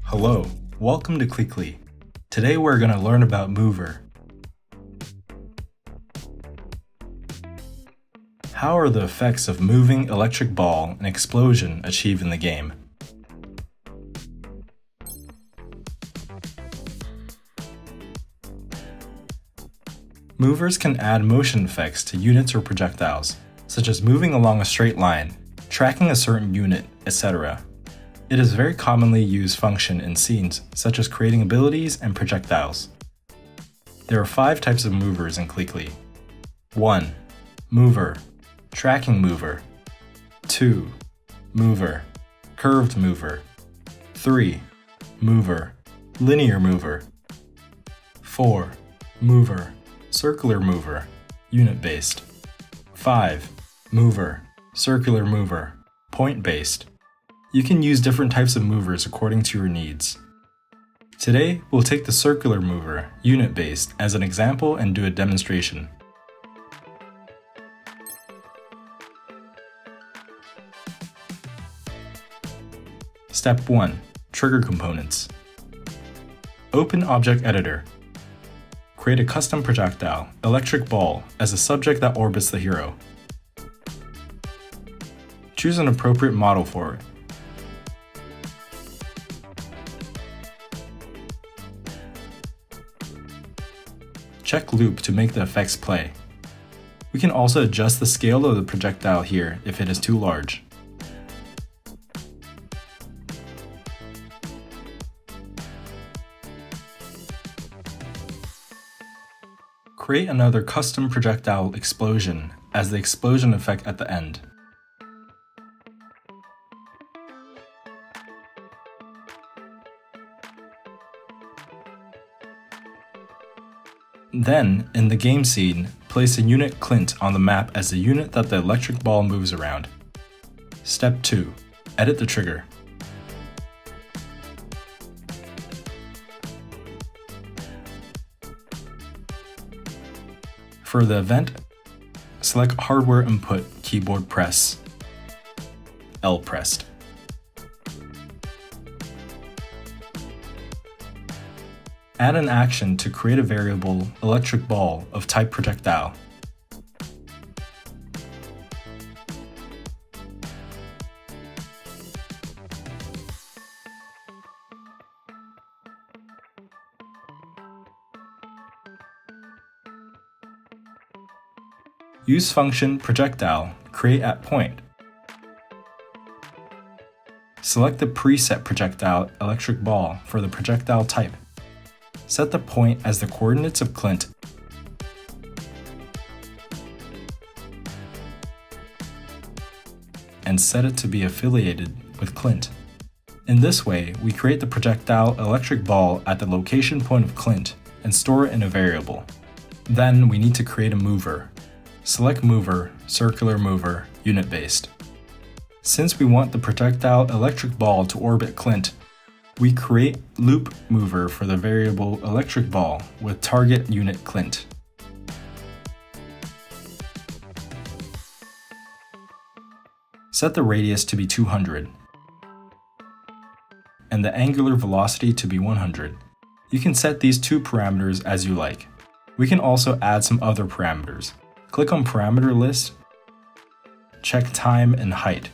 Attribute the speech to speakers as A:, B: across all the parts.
A: Hello, welcome to CliCli. Today we're going to learn about mover. How are the effects of moving electric ball and explosion achieved in the game? Movers can add motion effects to units or projectiles, such as moving along a straight line, tracking a certain unit, etc. It is a very commonly used function in scenes, such as creating abilities and projectiles. There are 5 types of movers in CliCli. 1. Mover, tracking mover. 2. Mover, curved mover. 3. Mover, linear mover. 4. Mover, circular mover, unit-based. 5. Mover, circular mover, point-based. You can use different types of movers according to your needs. Today, we'll take the circular mover, unit-based, as an example and do a demonstration. Step 1. Trigger components. Open Object Editor. Create a custom projectile, electric ball, as a subject that orbits the hero. Choose an appropriate model for it. Check Loop to make the effects play. We can also adjust the scale of the projectile here if it is too large. Create another custom projectile explosion as the explosion effect at the end. Then, in the game scene, place a unit Clint on the map as the unit that the electric ball moves around. Step 2. Edit the trigger. For the event, select Hardware Input Keyboard Press, L pressed. Add an action to create a variable electric ball of type projectile. Use function projectile create at point. Select the preset projectile electric ball for the projectile type. Set the point as the coordinates of Clint. And set it to be affiliated with Clint. In this way, we create the projectile electric ball at the location point of Clint and store it in a variable. Then we need to create a mover. Select Mover, Circular Mover, Unit-based. Since we want the projectile electric ball to orbit Clint, we create Loop Mover for the variable electric ball with target unit Clint. Set the radius to be 200 and the angular velocity to be 100. You can set these 2 parameters as you like. We can also add some other parameters. Click on Parameter List, check Time and Height.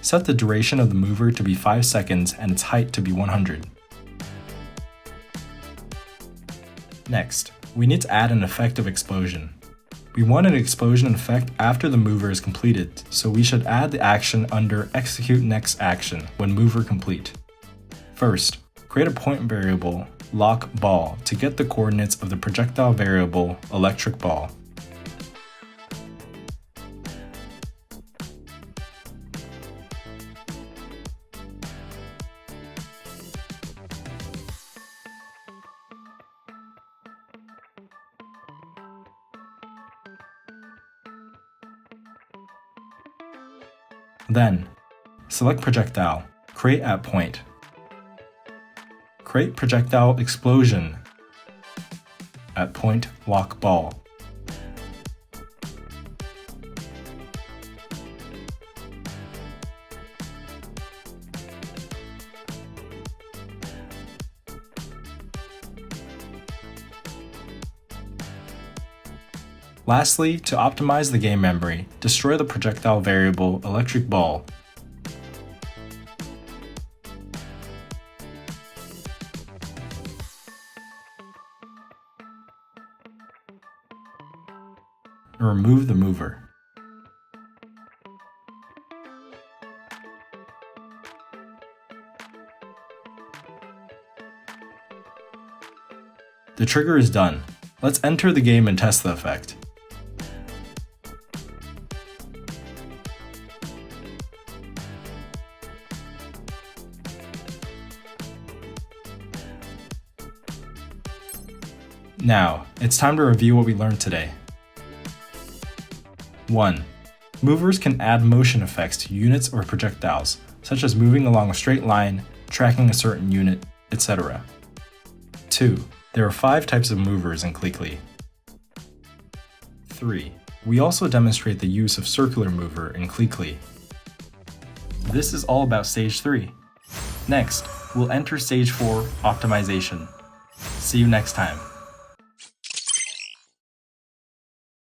A: Set the duration of the mover to be 5 seconds and its height to be 100. Next, we need to add an effect of explosion. We want an explosion effect after the mover is completed, so we should add the action under Execute Next Action when mover complete. First, create a point variable, lock ball, to get the coordinates of the projectile variable, electric ball. Then, select projectile, create at point. Create projectile explosion at point lock ball. Lastly, to optimize the game memory, destroy the projectile variable electric ball. And remove the mover. The trigger is done. Let's enter the game and test the effect. Now, it's time to review what we learned today. 1. Movers can add motion effects to units or projectiles, such as moving along a straight line, tracking a certain unit, etc. 2. There are 5 types of movers in CliCli. 3. We also demonstrate the use of circular mover in CliCli. This is all about Stage 3. Next, we'll enter Stage 4, Optimization. See you next time.